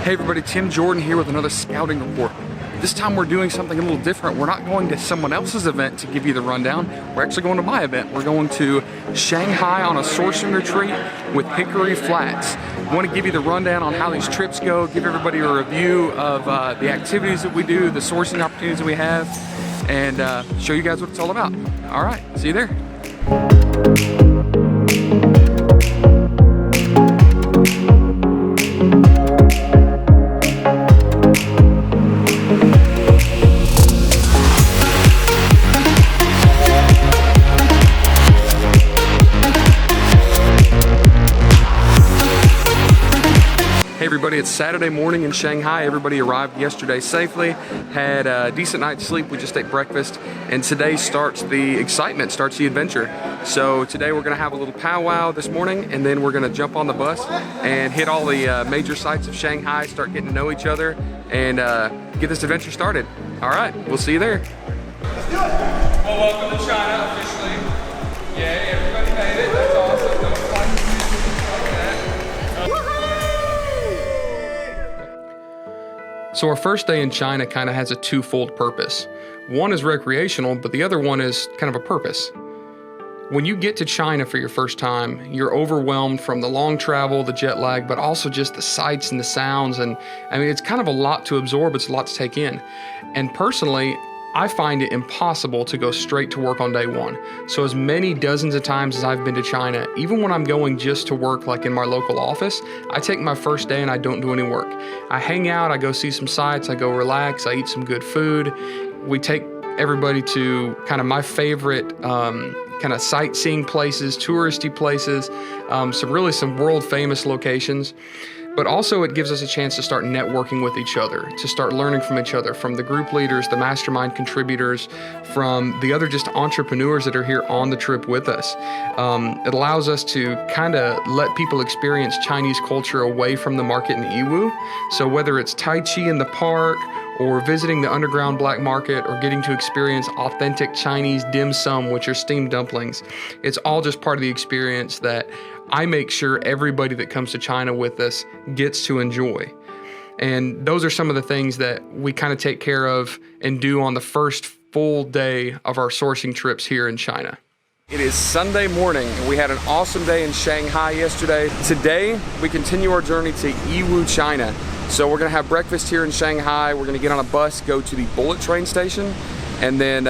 Hey everybody, Tim Jordan here with another scouting report. This time we're doing something a little different. We're not going to someone else's event to give you the rundown. We're actually going to my event. We're going to Shanghai on a sourcing retreat with Hickory Flats. I want to give you the rundown on how these trips go, give everybody a review of the activities that we do, the sourcing opportunities that we have, and show you guys what it's all about. All right, see you there. Hey everybody, it's Saturday morning in Shanghai. Everybody arrived yesterday safely, had a decent night's sleep. We just ate breakfast, and today starts the excitement, starts the adventure. So today we're gonna have a little powwow this morning, and then we're gonna jump on the bus and hit all the major sites of Shanghai, start getting to know each other, and get this adventure started. All right, we'll see you there. Let's do it. Well, welcome to China officially. Yay, everybody made it. That's awesome. So our first day in China kind of has a twofold purpose. One is recreational, but the other one is kind of a purpose. When you get to China for your first time, you're overwhelmed from the long travel, the jet lag, but also just the sights and the sounds. And I mean, it's kind of a lot to absorb, it's a lot to take in. And personally, I find it impossible to go straight to work on day one. So as many dozens of times as I've been to China, even when I'm going just to work like in my local office, I take my first day and I don't do any work. I hang out, I go see some sights, I go relax, I eat some good food. We take everybody to kind of my favorite kind of sightseeing places, touristy places, some world famous locations. But also it gives us a chance to start networking with each other, to start learning from each other, from the group leaders, the mastermind contributors, from the other just entrepreneurs that are here on the trip with us. It allows us to kind of let people experience Chinese culture away from the market in Yiwu. So whether it's Tai Chi in the park, or visiting the underground black market, or getting to experience authentic Chinese dim sum, which are steamed dumplings, it's all just part of the experience that I make sure everybody that comes to China with us gets to enjoy. And those are some of the things that we kind of take care of and do on the first full day of our sourcing trips here in China. It is Sunday morning, and we had an awesome day in Shanghai yesterday. Today, we continue our journey to Yiwu, China. So we're gonna have breakfast here in Shanghai. We're gonna get on a bus, go to the bullet train station, and then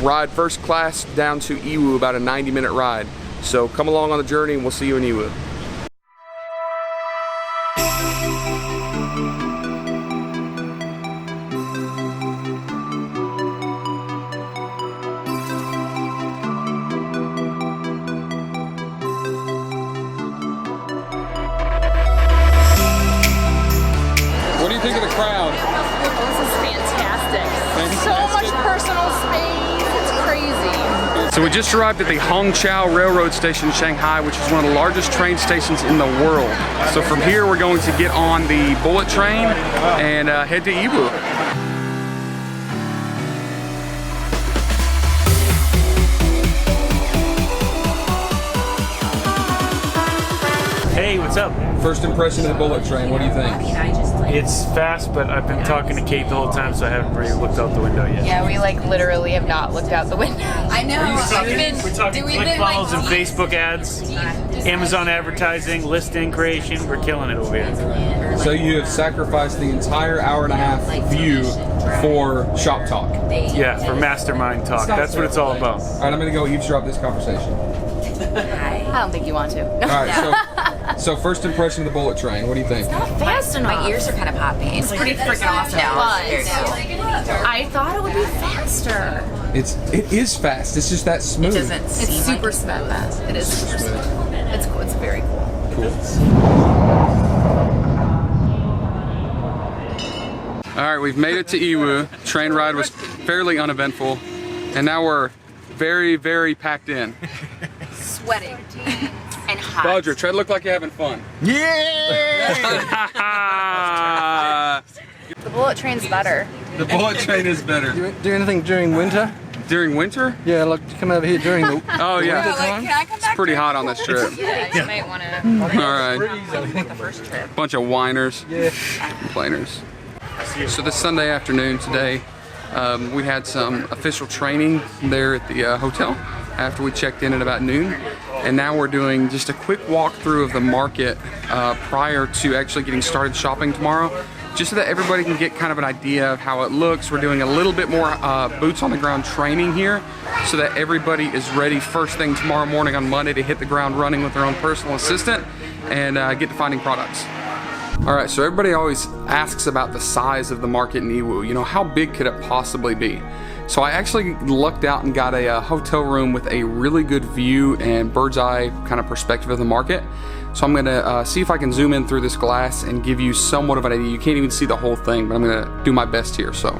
ride first class down to Yiwu, about a 90-minute ride. So come along on the journey and we'll see you in Yiwu. What do you think of the crowd? This is fantastic. So much personal space. It's crazy. So we just arrived at the Chow railroad station in Shanghai, which is one of the largest train stations in the world. So from here, we're going to get on the bullet train and head to Yiwu. Hey, what's up? First impression of the bullet train, what do you think? It's fast, but I've been talking to Kate the whole time, so I haven't really looked out the window yet. Yeah, we literally have not looked out the window. I know. We're talking ClickFunnels and Facebook ads, Amazon advertising, listing creation. We're killing it over here. So you have sacrificed the entire hour and a half view for shop talk. Yeah, for mastermind talk. That's what it's all about. All right, I'm gonna go eavesdrop this conversation. I don't think you want to. All right, so first impression of the bullet train. What do you think? Fast enough. My ears are kind of popping. It's pretty freaking awesome. I thought it would be faster. It is fast. It's just that smooth. It's super smooth. It is super smooth. It's cool. It's very cool. Cool. All right, we've made it to Yiwu. Train ride was fairly uneventful, and now we're very, very packed in. Sweating and hot. Dodger, try to look like you're having fun. Yeah! The bullet train's better. The bullet train is better. Do anything during winter? During winter? Yeah, like to come over here during the Oh yeah. Like, can I come back? It's pretty hot on this trip. You might want to. All right. The first trip. Bunch of whiners, complainers. So this Sunday afternoon today, we had some official training there at the hotel after we checked in at about noon. And now we're doing just a quick walkthrough of the market prior to actually getting started shopping tomorrow, just so that everybody can get kind of an idea of how it looks. We're doing a little bit more boots on the ground training here so that everybody is ready first thing tomorrow morning on Monday to hit the ground running with their own personal assistant and get to finding products. All right, so everybody always asks about the size of the market in Yiwu. You know, how big could it possibly be? So I actually lucked out and got a hotel room with a really good view and bird's eye kind of perspective of the market. So I'm gonna see if I can zoom in through this glass and give you somewhat of an idea. You can't even see the whole thing, but I'm gonna do my best here, so.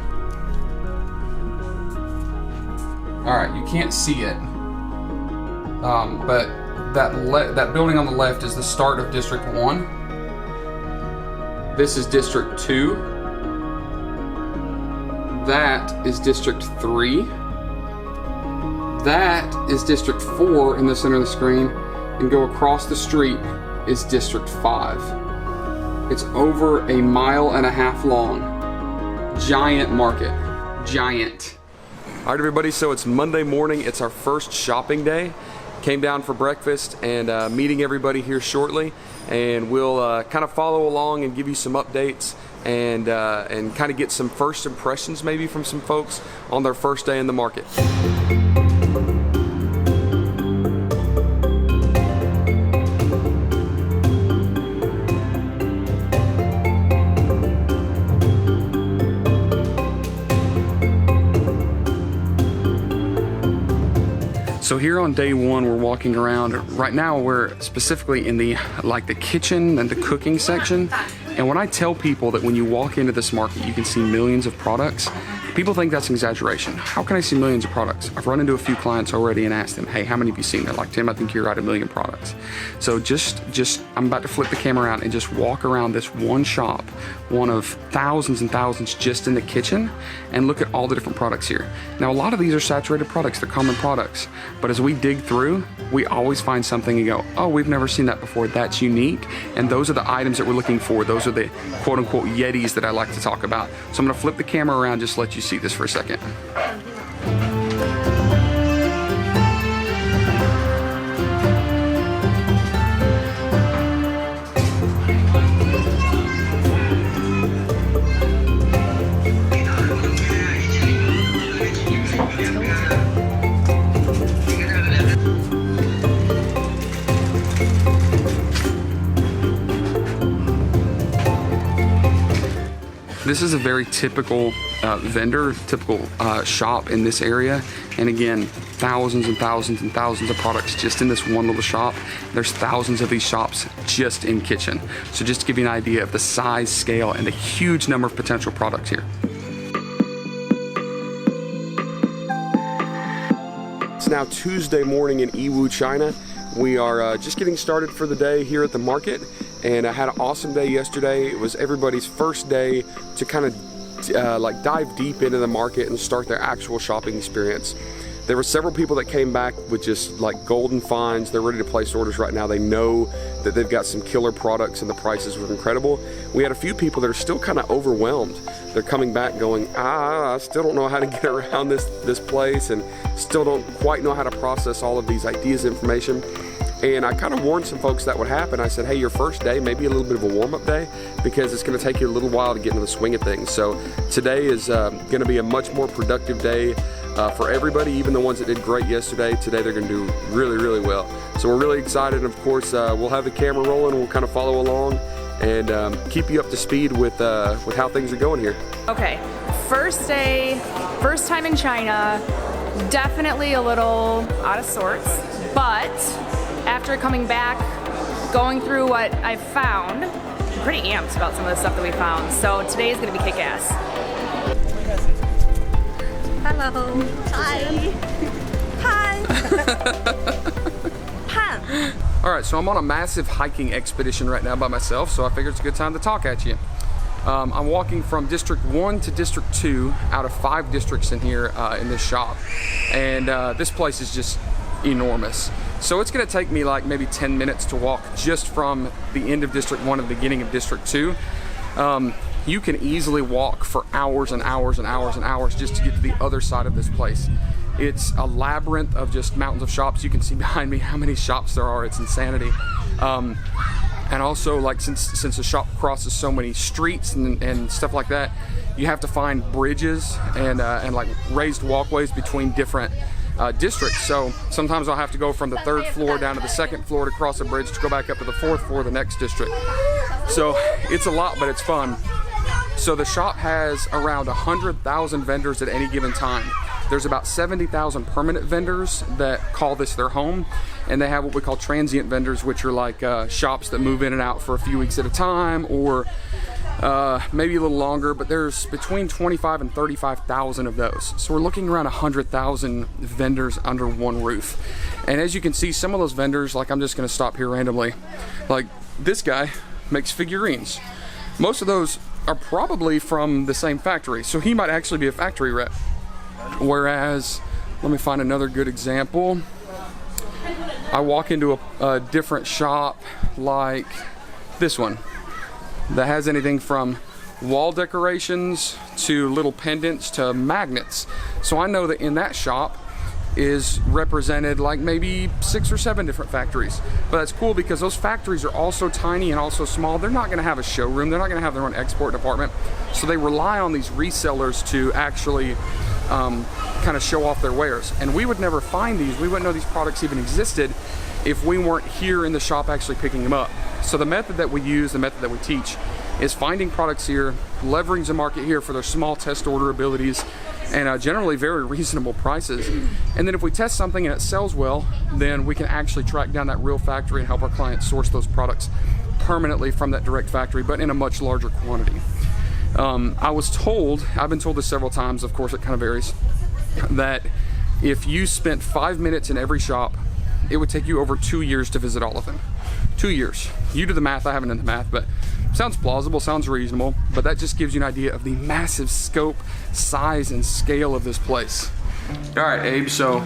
All right, you can't see it, but that building on the left is the start of District 1. This is District 2. That is District 3. That is District 4 in the center of the screen. And go across the street is District 5. It's over 1.5 miles long. Giant market. Giant. All right, everybody, so it's Monday morning. It's our first shopping day. Came down for breakfast and meeting everybody here shortly. And we'll kind of follow along and give you some updates and kind of get some first impressions maybe from some folks on their first day in the market. So here on day one, we're walking around. Right now, we're specifically in the kitchen and the cooking section. And when I tell people that when you walk into this market, you can see millions of products, people think that's an exaggeration. How can I see millions of products? I've run into a few clients already and asked them, hey, how many have you seen? They're like, Tim, I think you're right, 1 million products. So I'm about to flip the camera around and just walk around this one shop, one of thousands and thousands just in the kitchen, and look at all the different products here. Now, a lot of these are saturated products, they're common products, but as we dig through, we always find something and go, oh, we've never seen that before, that's unique, and those are the items that we're looking for. Those are the quote-unquote Yetis that I like to talk about. So I'm gonna flip the camera around, just let you see this for a second. This is a very typical vendor, typical shop in this area. And again, thousands and thousands and thousands of products just in this one little shop. There's thousands of these shops just in kitchen. So just to give you an idea of the size, scale, and the huge number of potential products here. It's now Tuesday morning in Yiwu, China. We are just getting started for the day here at the market. And I had an awesome day yesterday. It was everybody's first day to kind of dive deep into the market and start their actual shopping experience. There were several people that came back with just like golden finds. They're ready to place orders right now. They know that they've got some killer products and the prices were incredible. We had a few people that are still kind of overwhelmed. They're coming back going, I still don't know how to get around this place and still don't quite know how to process all of these ideas, information. And I kind of warned some folks that would happen. I said, hey, your first day may be a little bit of a warm-up day because it's going to take you a little while to get into the swing of things. So today is going to be a much more productive day for everybody, even the ones that did great yesterday. Today they're going to do really, really well. So we're really excited. And of course, we'll have the camera rolling. We'll kind of follow along and keep you up to speed with how things are going here. Okay, first day, first time in China, definitely a little out of sorts, but after coming back, going through what I've found, I'm pretty amped about some of the stuff that we found. So today is gonna be kick-ass. Hello. Hi. Hi. Hi. All right, so I'm on a massive hiking expedition right now by myself, so I figured it's a good time to talk at you. I'm walking from District 1 to District 2 out of 5 districts in here in this shop. And this place is just enormous. So it's gonna take me like maybe 10 minutes to walk just from the end of District 1 to the beginning of District 2. You can easily walk for hours and hours and hours and hours just to get to the other side of this place. It's a labyrinth of just mountains of shops. You can see behind me how many shops there are. It's insanity. And also, like, since the shop crosses so many streets and stuff like that, you have to find bridges and like raised walkways between different districts. So sometimes I'll have to go from the 3rd floor down to the 2nd floor to cross a bridge to go back up to the 4th floor of the next district. So it's a lot, but it's fun. So the shop has around 100,000 vendors at any given time. There's about 70,000 permanent vendors that call this their home, and they have what we call transient vendors, which are like shops that move in and out for a few weeks at a time, or maybe a little longer, but there's between 25 and 35,000 of those. So we're looking around 100,000 vendors under one roof. And as you can see, some of those vendors, like, I'm just gonna stop here randomly, like this guy makes figurines. Most of those are probably from the same factory, so he might actually be a factory rep. Whereas, let me find another good example. I walk into a different shop like this one that has anything from wall decorations to little pendants to magnets. So I know that in that shop is represented like maybe 6 or 7 different factories. But that's cool because those factories are also tiny and also small. They're not gonna have a showroom. They're not gonna have their own export department. So they rely on these resellers to actually kind of show off their wares. And we would never find these. We wouldn't know these products even existed if we weren't here in the shop actually picking them up. So the method that we use, the method that we teach, is finding products here, leveraging the market here for their small test order abilities, and generally very reasonable prices. And then if we test something and it sells well, then we can actually track down that real factory and help our clients source those products permanently from that direct factory, but in a much larger quantity. I've been told this several times, of course it kind of varies, that if you spent 5 minutes in every shop, it would take you over 2 years to visit all of them. 2 years. You do the math, I haven't done the math, but sounds plausible, sounds reasonable, but that just gives you an idea of the massive scope, size, and scale of this place. All right, Abe, so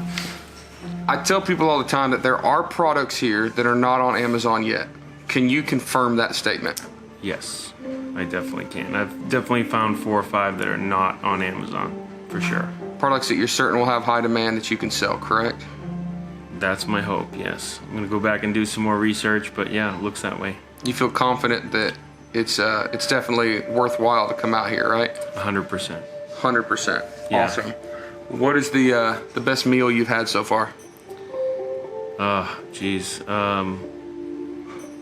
I tell people all the time that there are products here that are not on Amazon yet. Can you confirm that statement? Yes, I definitely can. I've definitely found 4 or 5 that are not on Amazon, for sure. Products that you're certain will have high demand that you can sell, correct? That's my hope, yes. I'm gonna go back and do some more research, but yeah, it looks that way. You feel confident that it's definitely worthwhile to come out here, right? 100%. 100%. Yeah. Awesome. What is the best meal you've had so far? Geez.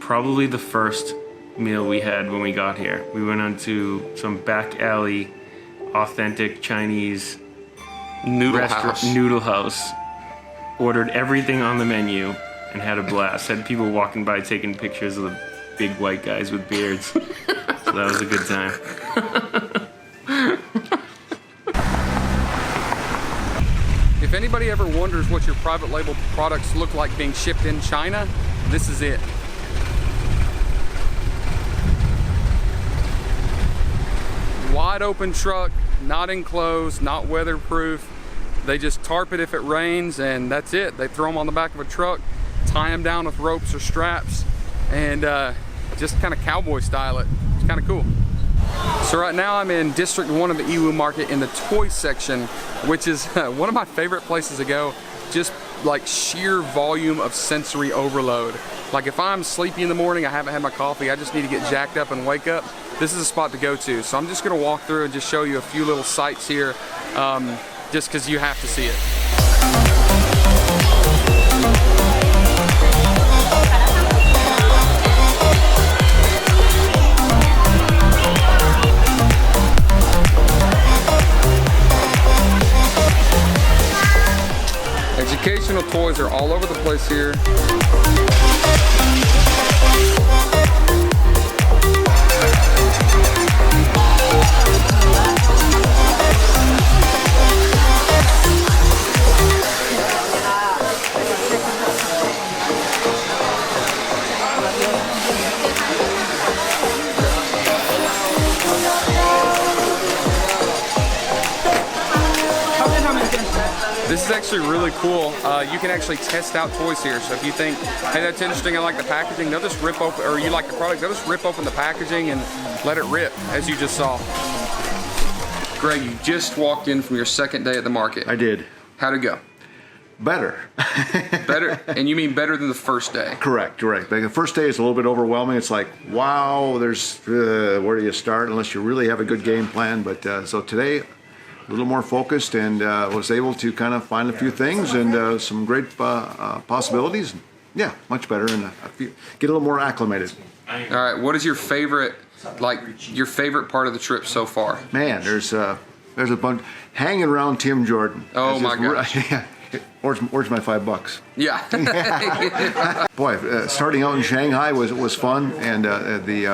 Probably the first meal we had when we got here. We went onto some back alley, authentic Chinese Noodle house. Ordered everything on the menu and had a blast. Had people walking by taking pictures of the big white guys with beards. So that was a good time. If anybody ever wonders what your private label products look like being shipped in China, this is it. Wide open truck, not enclosed, not weatherproof. They just tarp it if it rains, and that's it. They throw them on the back of a truck, tie them down with ropes or straps, and just kind of cowboy style it. It's kind of cool. So right now I'm in District 1 of the Yiwu Market in the toy section, which is one of my favorite places to go. Just like sheer volume of sensory overload. Like if I'm sleepy in the morning, I haven't had my coffee, I just need to get jacked up and wake up, this is a spot to go to. So I'm just gonna walk through and just show you a few little sights here. Just because you have to see it. Educational toys are all over the place here. is actually really cool. You can actually test out toys here. So if you think, hey, that's interesting, I like the packaging, they'll just rip open, or you like the product, they'll just rip open the packaging and let it rip, as you just saw. Greg, you just walked in from your second day at the market. I did. How'd it go? Better. Better? And you mean better than the first day? Correct. Like the first day is a little bit overwhelming. It's like, wow, there's where do you start unless you really have a good game plan. But so today, a little more focused and was able to kind of find a few things and some great possibilities. Yeah, much better and get a little more acclimated. All right, what is your favorite part of the trip so far? Man, there's a bunch hanging around Tim Jordan. Oh my gosh. Where's my $5? Yeah. Boy, starting out in Shanghai was fun, and the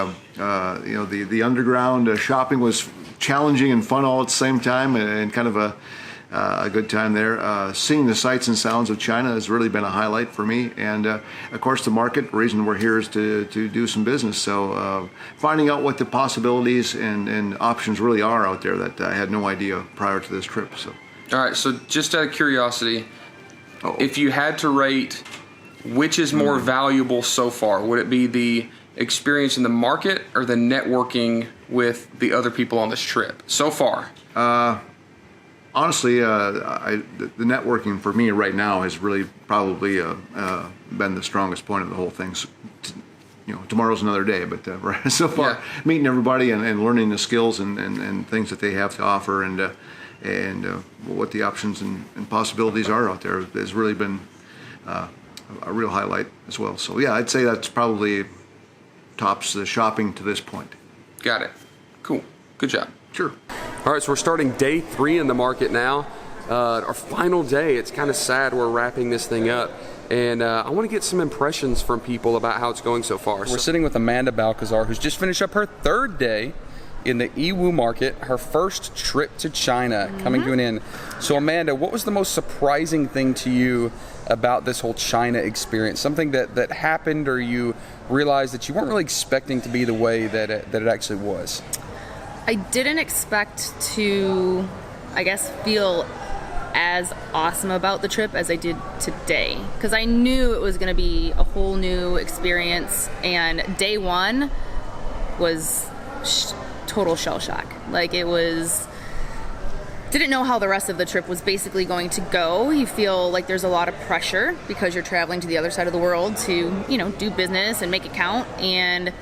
underground shopping was challenging and fun all at the same time, and kind of a good time there. Seeing the sights and sounds of China has really been a highlight for me, and of course the market. The reason we're here is to do some business. So finding out what the possibilities and options really are out there that I had no idea prior to this trip. So. All right, so just out of curiosity, if you had to rate which is more valuable so far, would it be the experience in the market or the networking with the other people on this trip so far? Honestly, the networking for me right now has really probably been the strongest point of the whole thing. Tomorrow's another day, but so far, meeting everybody and learning the skills and things that they have to offer and what the options and possibilities are out there has really been a real highlight as well. So yeah, I'd say that's probably tops the shopping to this point. Got it. Cool. Good job. Sure. All right, so we're starting day 3 in the market now. Our final day. It's kind of sad we're wrapping this thing up. And I want to get some impressions from people about how it's going so far. We're sitting with Amanda Balcazar, who's just finished up her 3rd day in the Yiwu market, her first trip to China coming to an end. So Amanda, what was the most surprising thing to you about this whole China experience? Something that happened or you realized that you weren't really expecting to be the way that it actually was? I didn't expect to, I guess, feel as awesome about the trip as I did today, because I knew it was going to be a whole new experience, and day 1 was total shell shock. Like, it was, didn't know how the rest of the trip was basically going to go. You feel like there's a lot of pressure because you're traveling to the other side of the world to, do business and make it count. And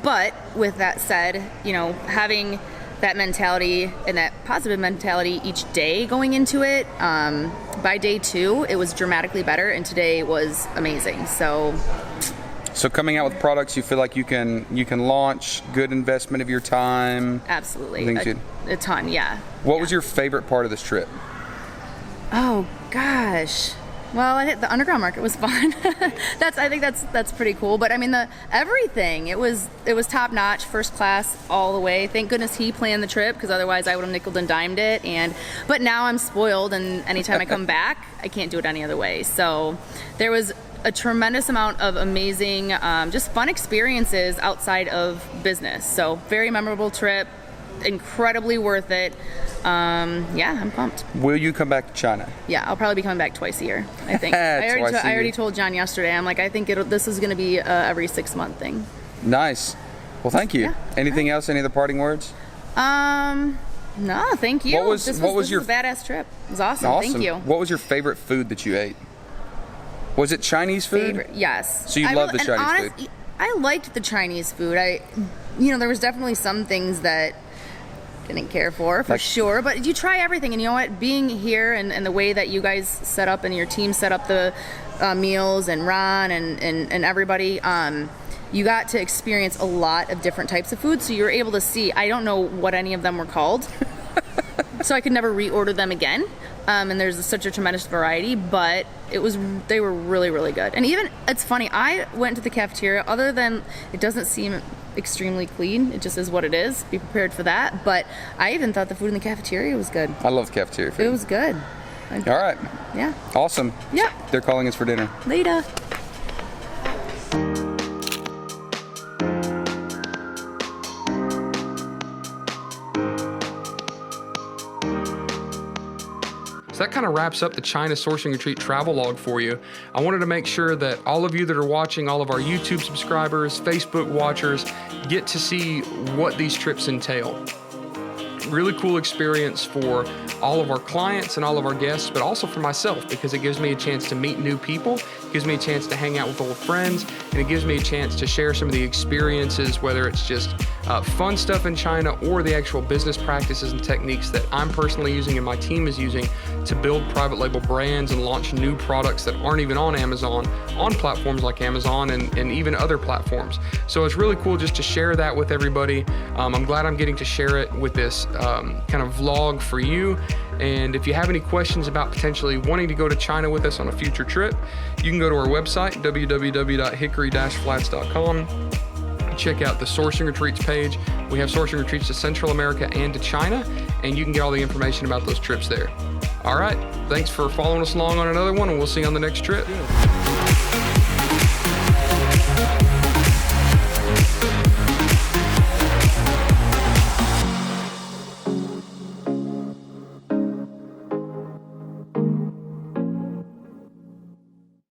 but with that said, having that mentality and that positive mentality each day going into it, by day 2 it was dramatically better, and today was amazing. So coming out with products you feel like you can launch, good investment of your time. Absolutely. A ton, yeah. What was your favorite part of this trip? Oh gosh. Well, the underground market was fun. I think that's pretty cool. But I mean, everything, it was top notch, first class all the way. Thank goodness he planned the trip, because otherwise I would have nickeled and dimed it. But now I'm spoiled, and anytime I come back, I can't do it any other way. So there was a tremendous amount of amazing, just fun experiences outside of business. So very memorable trip, incredibly worth it. I'm pumped. Will you come back to China? Yeah, I'll probably be coming back twice a year, I think. I already told John yesterday, I'm like, I think this is going to be every 6-month thing. Nice. Well, thank you. Yeah. Anything else? Any other parting words? No, thank you. This was a badass trip. It was awesome. Thank you. What was your favorite food that you ate? Was it Chinese food? Yes. So you love the Chinese food? I liked the Chinese food. There was definitely some things that didn't care for sure, but you try everything. And you know what, being here and the way that you guys set up and your team set up the meals, and Ron and everybody, you got to experience a lot of different types of food, so you were able to see, I don't know what any of them were called, so I could never reorder them again. And there's such a tremendous variety, but they were really, really good. And even, it's funny, I went to the cafeteria, other than it doesn't seem extremely clean, it just is what it is, be prepared for that, but I even thought the food in the cafeteria was good. I love cafeteria food. It was good. All right. Yeah. Awesome. Yeah. They're calling us for dinner. Later. So that kind of wraps up the China Sourcing Retreat travel log for you. I wanted to make sure that all of you that are watching, all of our YouTube subscribers, Facebook watchers, get to see what these trips entail. Really cool experience for all of our clients and all of our guests, but also for myself, because it gives me a chance to meet new people, it gives me a chance to hang out with old friends, and it gives me a chance to share some of the experiences, whether it's just fun stuff in China or the actual business practices and techniques that I'm personally using and my team is using to build private label brands and launch new products that aren't even on Amazon, on platforms like Amazon and even other platforms. So it's really cool just to share that with everybody. I'm glad I'm getting to share it with this kind of vlog for you. And if you have any questions about potentially wanting to go to China with us on a future trip, you can go to our website, www.hickory-flats.com. Check out the Sourcing Retreats page. We have Sourcing Retreats to Central America and to China, and you can get all the information about those trips there. All right, thanks for following us along on another one, and we'll see you on the next trip.